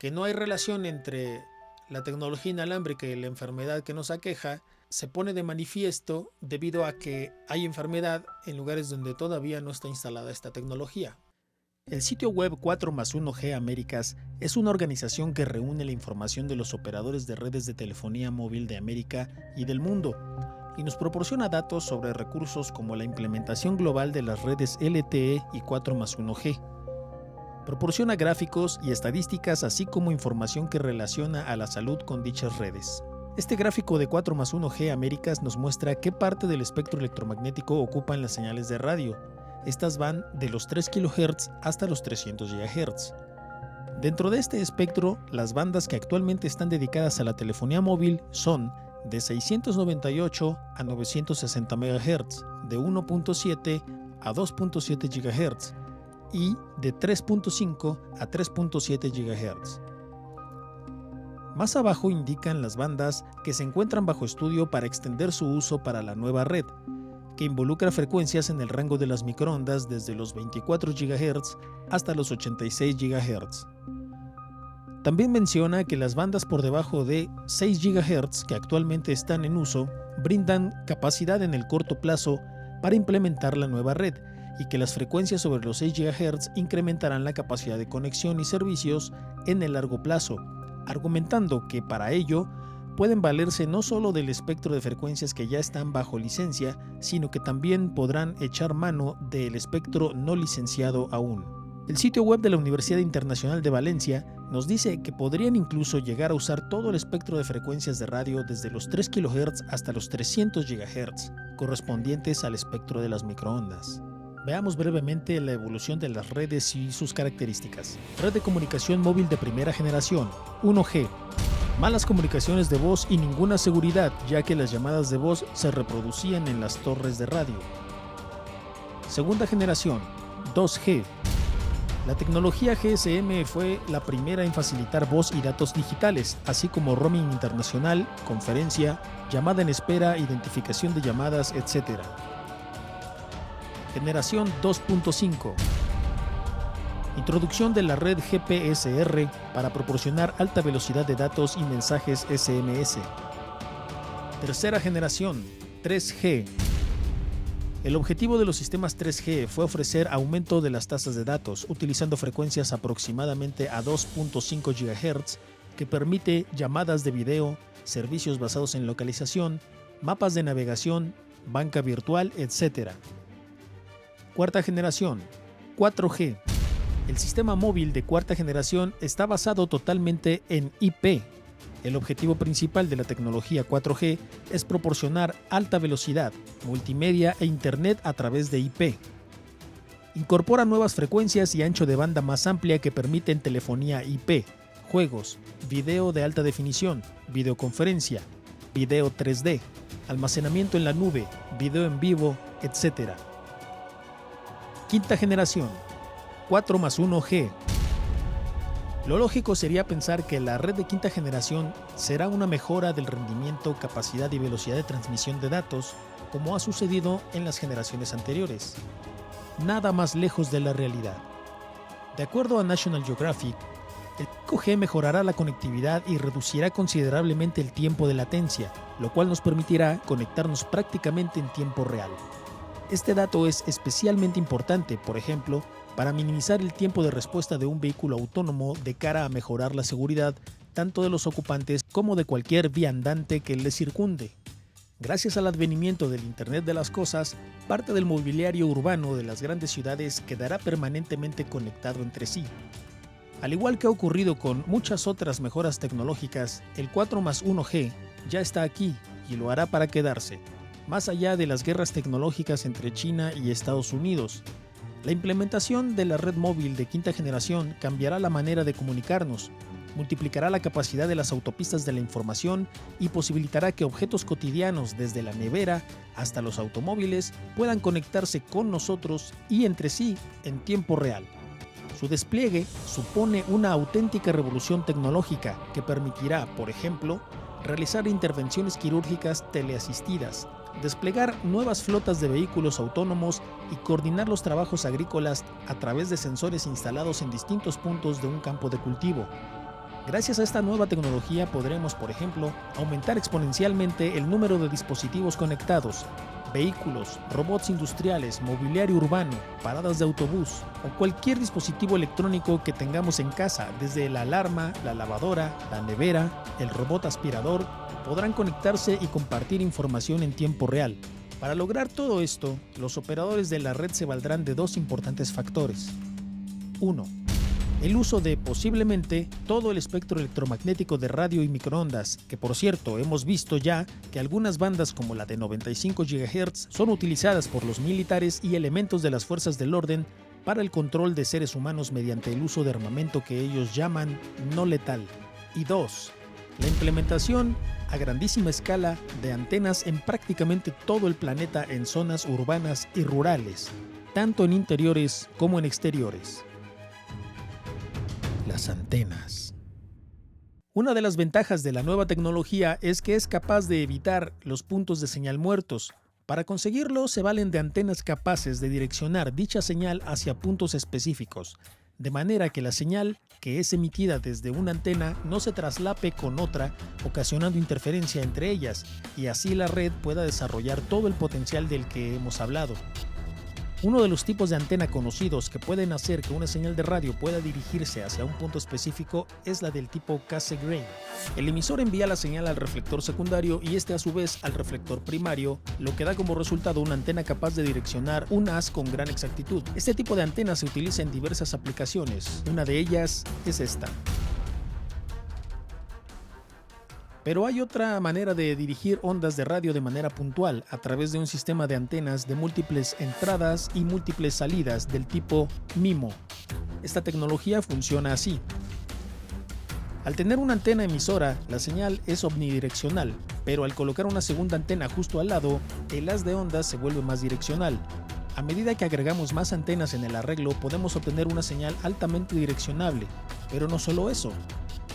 Que no hay relación entre la tecnología inalámbrica y la enfermedad que nos aqueja se pone de manifiesto debido a que hay enfermedad en lugares donde todavía no está instalada esta tecnología. El sitio web 4+1G Américas es una organización que reúne la información de los operadores de redes de telefonía móvil de América y del mundo, y nos proporciona datos sobre recursos como la implementación global de las redes LTE y 4+1G. Proporciona gráficos y estadísticas, así como información que relaciona a la salud con dichas redes. Este gráfico de 4+1G Américas nos muestra qué parte del espectro electromagnético ocupan las señales de radio. Estas van de los 3 kHz hasta los 300 GHz. Dentro de este espectro, las bandas que actualmente están dedicadas a la telefonía móvil son de 698 a 960 MHz, de 1.7 a 2.7 GHz y de 3.5 a 3.7 GHz. Más abajo indican las bandas que se encuentran bajo estudio para extender su uso para la nueva red, que involucra frecuencias en el rango de las microondas desde los 24 GHz hasta los 86 GHz. También menciona que las bandas por debajo de 6 GHz que actualmente están en uso brindan capacidad en el corto plazo para implementar la nueva red y que las frecuencias sobre los 6 GHz incrementarán la capacidad de conexión y servicios en el largo plazo, argumentando que para ello pueden valerse no solo del espectro de frecuencias que ya están bajo licencia, sino que también podrán echar mano del espectro no licenciado aún. El sitio web de la Universidad Internacional de Valencia nos dice que podrían incluso llegar a usar todo el espectro de frecuencias de radio desde los 3 kHz hasta los 300 GHz, correspondientes al espectro de las microondas. Veamos brevemente la evolución de las redes y sus características. Red de comunicación móvil de primera generación, 1G. Malas comunicaciones de voz y ninguna seguridad, ya que las llamadas de voz se reproducían en las torres de radio. Segunda generación, 2G. La tecnología GSM fue la primera en facilitar voz y datos digitales, así como roaming internacional, conferencia, llamada en espera, identificación de llamadas, etc. Generación 2.5. Introducción de la red GPSR para proporcionar alta velocidad de datos y mensajes SMS. Tercera generación, 3G. El objetivo de los sistemas 3G fue ofrecer aumento de las tasas de datos, utilizando frecuencias aproximadamente a 2.5 GHz, que permite llamadas de video, servicios basados en localización, mapas de navegación, banca virtual, etc. Cuarta generación, 4G. El sistema móvil de cuarta generación está basado totalmente en IP. El objetivo principal de la tecnología 4G es proporcionar alta velocidad, multimedia e Internet a través de IP. Incorpora nuevas frecuencias y ancho de banda más amplia que permiten telefonía IP, juegos, video de alta definición, videoconferencia, video 3D, almacenamiento en la nube, video en vivo, etc. Quinta generación, 4+1G. Lo lógico sería pensar que la red de quinta generación será una mejora del rendimiento, capacidad y velocidad de transmisión de datos, como ha sucedido en las generaciones anteriores. Nada más lejos de la realidad. De acuerdo a National Geographic, el 5G mejorará la conectividad y reducirá considerablemente el tiempo de latencia, lo cual nos permitirá conectarnos prácticamente en tiempo real. Este dato es especialmente importante, por ejemplo, para minimizar el tiempo de respuesta de un vehículo autónomo de cara a mejorar la seguridad tanto de los ocupantes como de cualquier viandante que les circunde. Gracias al advenimiento del Internet de las Cosas, parte del mobiliario urbano de las grandes ciudades quedará permanentemente conectado entre sí. Al igual que ha ocurrido con muchas otras mejoras tecnológicas, el 4+1G ya está aquí y lo hará para quedarse, más allá de las guerras tecnológicas entre China y Estados Unidos. La implementación de la red móvil de quinta generación cambiará la manera de comunicarnos, multiplicará la capacidad de las autopistas de la información y posibilitará que objetos cotidianos desde la nevera hasta los automóviles puedan conectarse con nosotros y entre sí en tiempo real. Su despliegue supone una auténtica revolución tecnológica que permitirá, por ejemplo, realizar intervenciones quirúrgicas teleasistidas, desplegar nuevas flotas de vehículos autónomos y coordinar los trabajos agrícolas a través de sensores instalados en distintos puntos de un campo de cultivo. Gracias a esta nueva tecnología podremos, por ejemplo, aumentar exponencialmente el número de dispositivos conectados, vehículos, robots industriales, mobiliario urbano, paradas de autobús o cualquier dispositivo electrónico que tengamos en casa, desde la alarma, la lavadora, la nevera, el robot aspirador, podrán conectarse y compartir información en tiempo real. Para lograr todo esto, los operadores de la red se valdrán de dos importantes factores. 1. El uso de, posiblemente, todo el espectro electromagnético de radio y microondas, que por cierto hemos visto ya que algunas bandas como la de 95 GHz son utilizadas por los militares y elementos de las fuerzas del orden para el control de seres humanos mediante el uso de armamento que ellos llaman no letal. Y 2. La implementación a grandísima escala de antenas en prácticamente todo el planeta en zonas urbanas y rurales, tanto en interiores como en exteriores. Las antenas. Una de las ventajas de la nueva tecnología es que es capaz de evitar los puntos de señal muertos. Para conseguirlo, se valen de antenas capaces de direccionar dicha señal hacia puntos específicos, de manera que la señal que es emitida desde una antena no se traslape con otra, ocasionando interferencia entre ellas, y así la red pueda desarrollar todo el potencial del que hemos hablado. Uno de los tipos de antena conocidos que pueden hacer que una señal de radio pueda dirigirse hacia un punto específico es la del tipo Cassegrain. El emisor envía la señal al reflector secundario y este a su vez al reflector primario, lo que da como resultado una antena capaz de direccionar un haz con gran exactitud. Este tipo de antena se utiliza en diversas aplicaciones. Una de ellas es esta. Pero hay otra manera de dirigir ondas de radio de manera puntual, a través de un sistema de antenas de múltiples entradas y múltiples salidas del tipo MIMO. Esta tecnología funciona así. Al tener una antena emisora, la señal es omnidireccional, pero al colocar una segunda antena justo al lado, el haz de ondas se vuelve más direccional. A medida que agregamos más antenas en el arreglo, podemos obtener una señal altamente direccionable, pero no solo eso.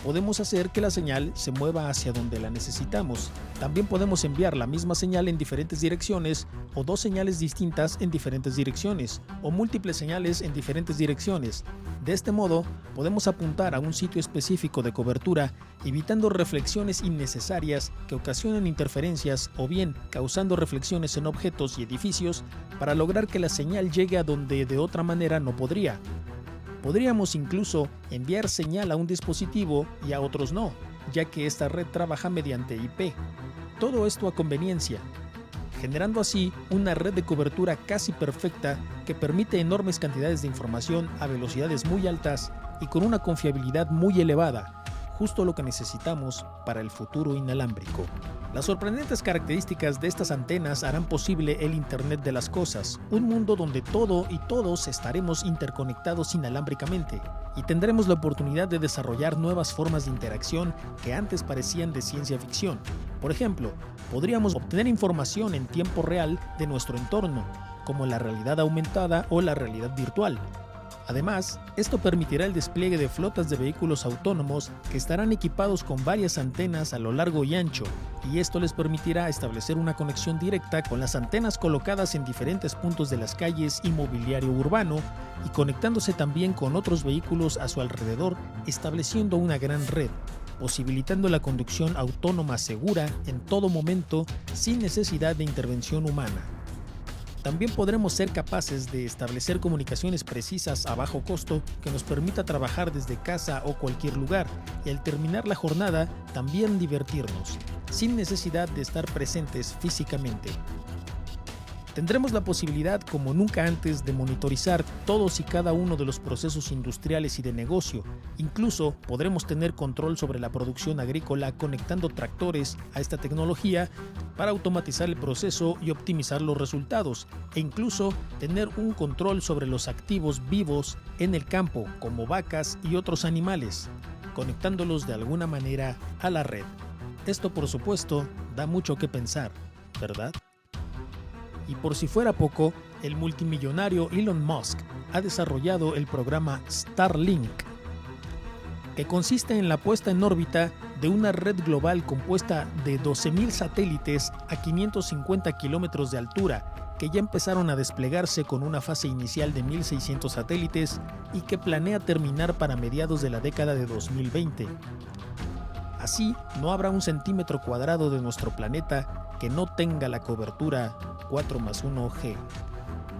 Podemos hacer que la señal se mueva hacia donde la necesitamos. También podemos enviar la misma señal en diferentes direcciones, o dos señales distintas en diferentes direcciones, o múltiples señales en diferentes direcciones. De este modo, podemos apuntar a un sitio específico de cobertura, evitando reflexiones innecesarias que ocasionan interferencias o bien causando reflexiones en objetos y edificios para lograr que la señal llegue a donde de otra manera no podría. Podríamos incluso enviar señal a un dispositivo y a otros no, ya que esta red trabaja mediante IP. Todo esto a conveniencia, generando así una red de cobertura casi perfecta que permite enormes cantidades de información a velocidades muy altas y con una confiabilidad muy elevada, justo lo que necesitamos para el futuro inalámbrico. Las sorprendentes características de estas antenas harán posible el Internet de las Cosas, un mundo donde todo y todos estaremos interconectados inalámbricamente y tendremos la oportunidad de desarrollar nuevas formas de interacción que antes parecían de ciencia ficción. Por ejemplo, podríamos obtener información en tiempo real de nuestro entorno, como la realidad aumentada o la realidad virtual. Además, esto permitirá el despliegue de flotas de vehículos autónomos que estarán equipados con varias antenas a lo largo y ancho, y esto les permitirá establecer una conexión directa con las antenas colocadas en diferentes puntos de las calles y mobiliario urbano, y conectándose también con otros vehículos a su alrededor, estableciendo una gran red, posibilitando la conducción autónoma segura en todo momento sin necesidad de intervención humana. También podremos ser capaces de establecer comunicaciones precisas a bajo costo que nos permita trabajar desde casa o cualquier lugar y al terminar la jornada también divertirnos, sin necesidad de estar presentes físicamente. Tendremos la posibilidad como nunca antes de monitorizar todos y cada uno de los procesos industriales y de negocio. Incluso podremos tener control sobre la producción agrícola conectando tractores a esta tecnología para automatizar el proceso y optimizar los resultados, e incluso tener un control sobre los activos vivos en el campo, como vacas y otros animales, conectándolos de alguna manera a la red. Esto, por supuesto, da mucho que pensar, ¿verdad? Y por si fuera poco, el multimillonario Elon Musk ha desarrollado el programa Starlink, que consiste en la puesta en órbita de una red global compuesta de 12.000 satélites a 550 kilómetros de altura que ya empezaron a desplegarse con una fase inicial de 1.600 satélites y que planea terminar para mediados de la década de 2020. Así, no habrá un centímetro cuadrado de nuestro planeta que no tenga la cobertura 4+1G.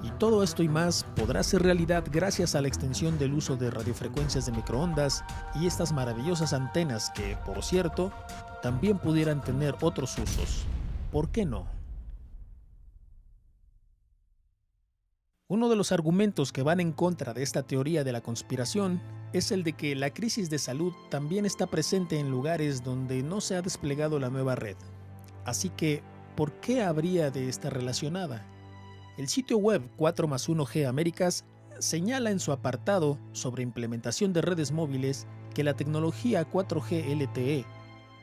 Y todo esto y más podrá ser realidad gracias a la extensión del uso de radiofrecuencias de microondas y estas maravillosas antenas que, por cierto, también pudieran tener otros usos. ¿Por qué no? Uno de los argumentos que van en contra de esta teoría de la conspiración es el de que la crisis de salud también está presente en lugares donde no se ha desplegado la nueva red. Así que, ¿por qué habría de estar relacionada? El sitio web 4+1G Américas señala en su apartado sobre implementación de redes móviles que la tecnología 4G LTE,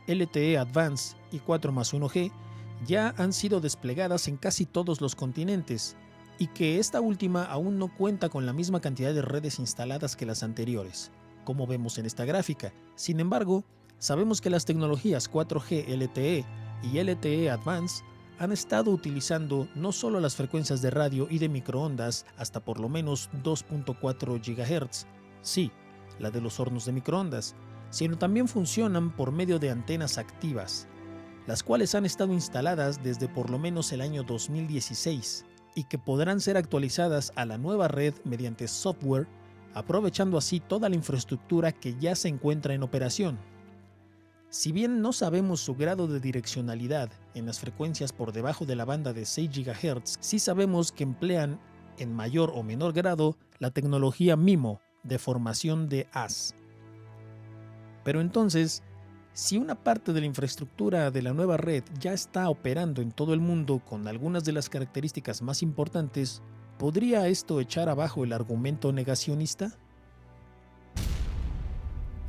LTE Advanced y 4+1G ya han sido desplegadas en casi todos los continentes y que esta última aún no cuenta con la misma cantidad de redes instaladas que las anteriores, como vemos en esta gráfica. Sin embargo, sabemos que las tecnologías 4G LTE y LTE Advanced han estado utilizando no solo las frecuencias de radio y de microondas hasta por lo menos 2.4 GHz, sí, la de los hornos de microondas, sino también funcionan por medio de antenas activas, las cuales han estado instaladas desde por lo menos el año 2016 y que podrán ser actualizadas a la nueva red mediante software, aprovechando así toda la infraestructura que ya se encuentra en operación. Si bien no sabemos su grado de direccionalidad en las frecuencias por debajo de la banda de 6 GHz, sí sabemos que emplean en mayor o menor grado la tecnología MIMO de formación de haz. Pero entonces, si una parte de la infraestructura de la nueva red ya está operando en todo el mundo con algunas de las características más importantes, ¿podría esto echar abajo el argumento negacionista?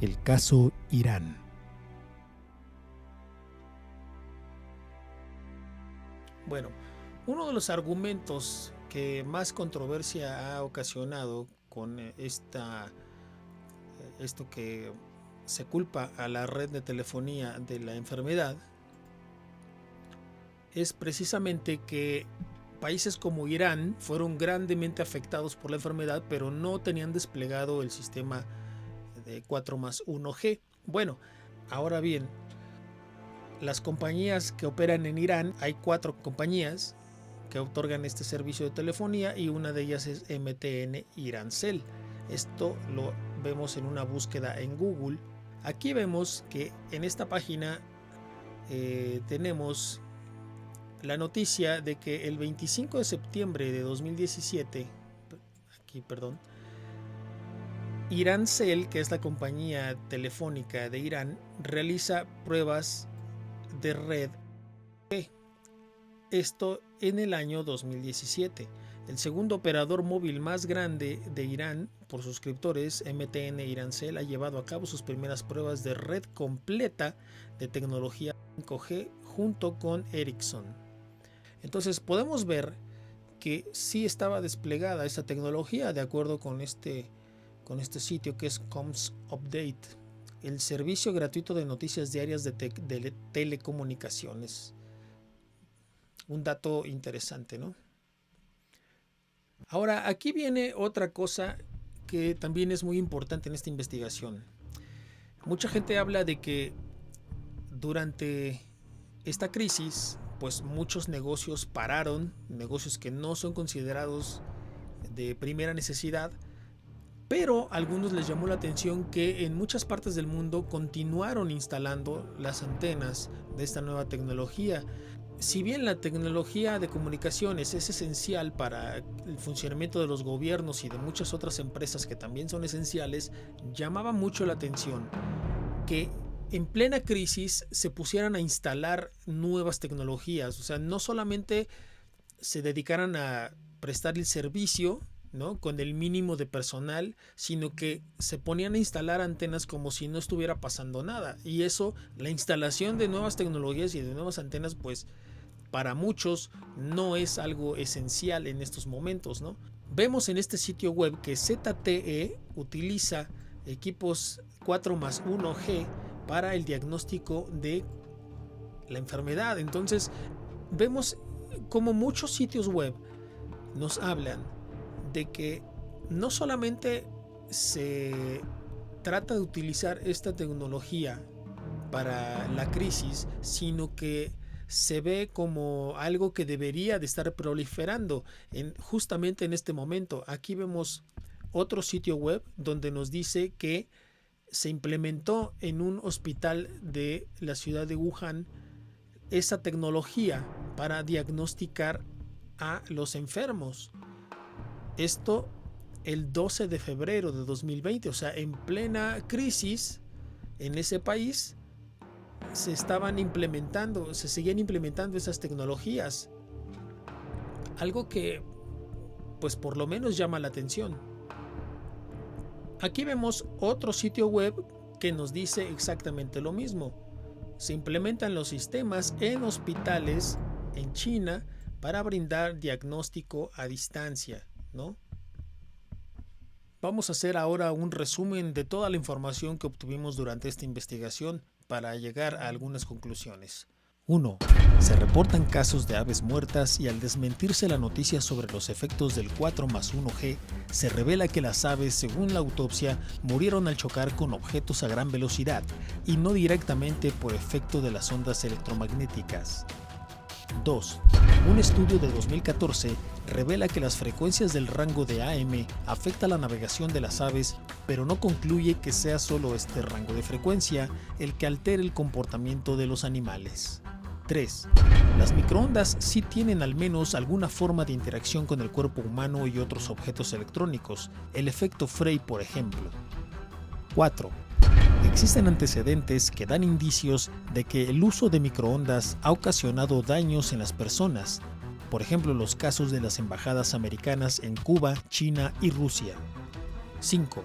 El caso Irán. Bueno, uno de los argumentos que más controversia ha ocasionado con esto que se culpa a la red de telefonía de la enfermedad es precisamente que países como Irán fueron grandemente afectados por la enfermedad, pero no tenían desplegado el sistema de 4+1G. Bueno, ahora bien, las compañías que operan en Irán, hay 4 compañías que otorgan este servicio de telefonía y una de ellas es MTN Irancell. Esto lo vemos en una búsqueda en Google. Aquí vemos que en esta página tenemos la noticia de que el 25 de septiembre de 2017, Irancell, que es la compañía telefónica de Irán, realiza pruebas de red. Esto en el año 2017. El segundo operador móvil más grande de Irán por suscriptores, MTN Irancell, ha llevado a cabo sus primeras pruebas de red completa de tecnología 5G junto con Ericsson. Entonces podemos ver que sí estaba desplegada esa tecnología de acuerdo con este sitio que es Comms Update, el servicio gratuito de noticias diarias de telecomunicaciones. Un dato interesante, ¿no? Ahora, aquí viene otra cosa que también es muy importante en esta investigación. Mucha gente habla de que durante esta crisis, pues muchos negocios pararon, negocios que no son considerados de primera necesidad, pero a algunos les llamó la atención que en muchas partes del mundo continuaron instalando las antenas de esta nueva tecnología. Si bien la tecnología de comunicaciones es esencial para el funcionamiento de los gobiernos y de muchas otras empresas que también son esenciales, llamaba mucho la atención que en plena crisis se pusieran a instalar nuevas tecnologías. O sea, no solamente se dedicaran a prestar el servicio, ¿no?, con el mínimo de personal, sino que se ponían a instalar antenas como si no estuviera pasando nada. Y eso, la instalación de nuevas tecnologías y de nuevas antenas, pues para muchos no es algo esencial en estos momentos, ¿no? Vemos en este sitio web que ZTE utiliza equipos 4+1G para el diagnóstico de la enfermedad. Entonces vemos como muchos sitios web nos hablan de que no solamente se trata de utilizar esta tecnología para la crisis, sino que se ve como algo que debería de estar proliferando justamente en este momento. Aquí vemos otro sitio web donde nos dice que se implementó en un hospital de la ciudad de Wuhan esa tecnología para diagnosticar a los enfermos. Esto el 12 de febrero de 2020, o sea, en plena crisis en ese país se seguían implementando esas tecnologías. Algo que, pues por lo menos llama la atención. Aquí vemos otro sitio web que nos dice exactamente lo mismo. Se implementan los sistemas en hospitales en China para brindar diagnóstico a distancia, ¿no? Vamos a hacer ahora un resumen de toda la información que obtuvimos durante esta investigación para llegar a algunas conclusiones. 1. Se reportan casos de aves muertas y al desmentirse la noticia sobre los efectos del 4+1G, se revela que las aves, según la autopsia, murieron al chocar con objetos a gran velocidad y no directamente por efecto de las ondas electromagnéticas. 2. Un estudio de 2014 revela que las frecuencias del rango de AM afecta la navegación de las aves, pero no concluye que sea solo este rango de frecuencia el que altere el comportamiento de los animales. 3. Las microondas sí tienen al menos alguna forma de interacción con el cuerpo humano y otros objetos electrónicos, el efecto Frey por ejemplo. 4. Existen antecedentes que dan indicios de que el uso de microondas ha ocasionado daños en las personas, por ejemplo los casos de las embajadas americanas en Cuba, China y Rusia. 5.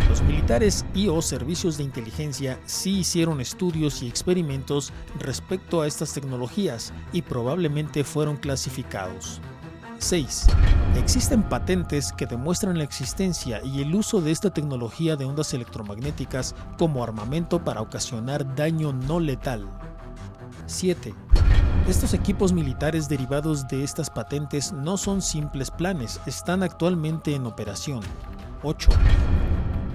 Los militares y/o servicios de inteligencia sí hicieron estudios y experimentos respecto a estas tecnologías y probablemente fueron clasificados. 6. Existen patentes que demuestran la existencia y el uso de esta tecnología de ondas electromagnéticas como armamento para ocasionar daño no letal. 7. Estos equipos militares derivados de estas patentes no son simples planes, están actualmente en operación. 8.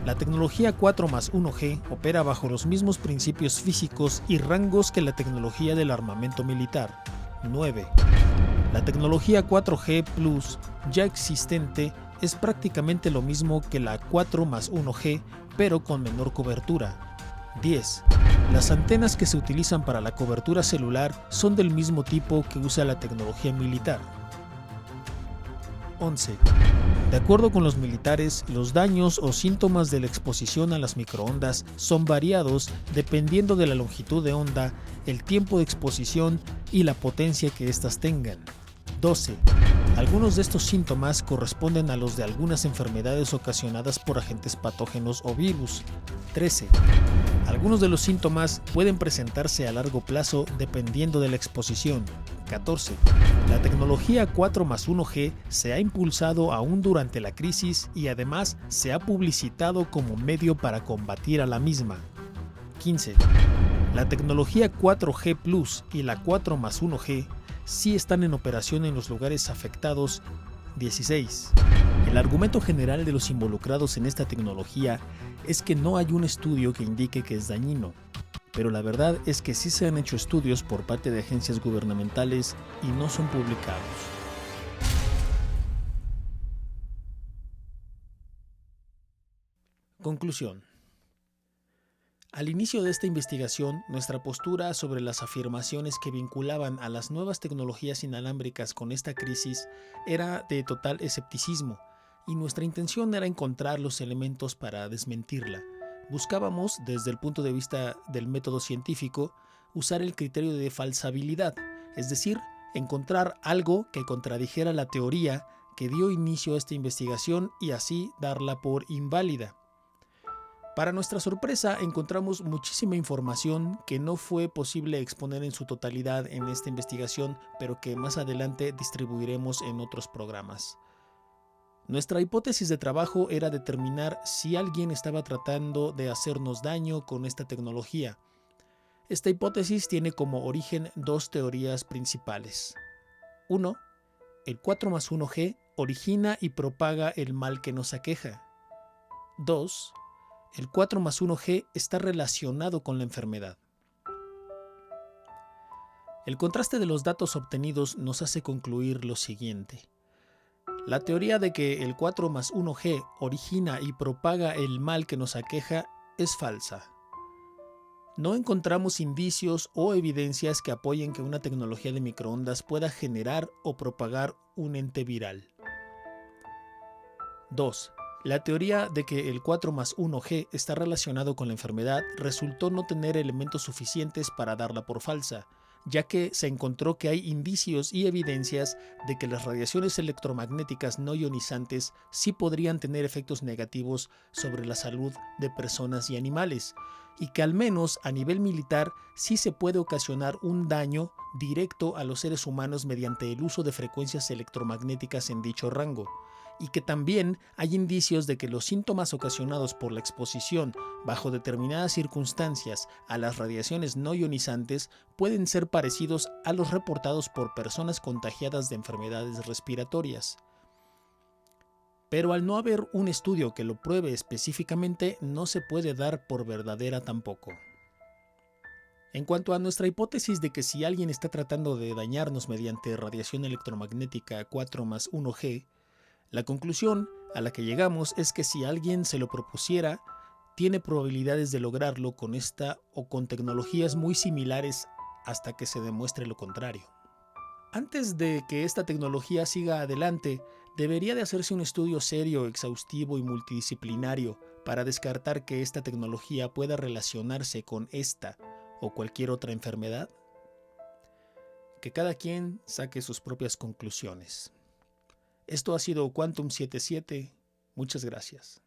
La tecnología 4+1G opera bajo los mismos principios físicos y rangos que la tecnología del armamento militar. 9. La tecnología 4G Plus ya existente es prácticamente lo mismo que la 4+1G, pero con menor cobertura. 10. Las antenas que se utilizan para la cobertura celular son del mismo tipo que usa la tecnología militar. 11. De acuerdo con los militares, los daños o síntomas de la exposición a las microondas son variados dependiendo de la longitud de onda, el tiempo de exposición y la potencia que éstas tengan. 12. Algunos de estos síntomas corresponden a los de algunas enfermedades ocasionadas por agentes patógenos o virus. 13. Algunos de los síntomas pueden presentarse a largo plazo dependiendo de la exposición. 14. La tecnología 4+1G se ha impulsado aún durante la crisis y además se ha publicitado como medio para combatir a la misma. 15. La tecnología 4G Plus y la 4+1G sí están en operación en los lugares afectados. 16. El argumento general de los involucrados en esta tecnología es que no hay un estudio que indique que es dañino, pero la verdad es que sí se han hecho estudios por parte de agencias gubernamentales y no son publicados. Conclusión. Al inicio de esta investigación, nuestra postura sobre las afirmaciones que vinculaban a las nuevas tecnologías inalámbricas con esta crisis era de total escepticismo, y nuestra intención era encontrar los elementos para desmentirla. Buscábamos, desde el punto de vista del método científico, usar el criterio de falsabilidad, es decir, encontrar algo que contradijera la teoría que dio inicio a esta investigación y así darla por inválida. Para nuestra sorpresa, encontramos muchísima información que no fue posible exponer en su totalidad en esta investigación, pero que más adelante distribuiremos en otros programas. Nuestra hipótesis de trabajo era determinar si alguien estaba tratando de hacernos daño con esta tecnología. Esta hipótesis tiene como origen dos teorías principales. 1. El 4+1G origina y propaga el mal que nos aqueja. 2. El 4+1G está relacionado con la enfermedad. El contraste de los datos obtenidos nos hace concluir lo siguiente. La teoría de que el 4+1G origina y propaga el mal que nos aqueja es falsa. No encontramos indicios o evidencias que apoyen que una tecnología de microondas pueda generar o propagar un ente viral. 2. La teoría de que el 4+1G está relacionado con la enfermedad resultó no tener elementos suficientes para darla por falsa, ya que se encontró que hay indicios y evidencias de que las radiaciones electromagnéticas no ionizantes sí podrían tener efectos negativos sobre la salud de personas y animales, y que al menos a nivel militar sí se puede ocasionar un daño directo a los seres humanos mediante el uso de frecuencias electromagnéticas en dicho rango, y que también hay indicios de que los síntomas ocasionados por la exposición bajo determinadas circunstancias a las radiaciones no ionizantes pueden ser parecidos a los reportados por personas contagiadas de enfermedades respiratorias. Pero al no haber un estudio que lo pruebe específicamente, no se puede dar por verdadera tampoco. En cuanto a nuestra hipótesis de que si alguien está tratando de dañarnos mediante radiación electromagnética 4+1G, la conclusión a la que llegamos es que si alguien se lo propusiera, tiene probabilidades de lograrlo con esta o con tecnologías muy similares hasta que se demuestre lo contrario. Antes de que esta tecnología siga adelante, debería de hacerse un estudio serio, exhaustivo y multidisciplinario para descartar que esta tecnología pueda relacionarse con esta o cualquier otra enfermedad. Que cada quien saque sus propias conclusiones. Esto ha sido Quantum 77. Muchas gracias.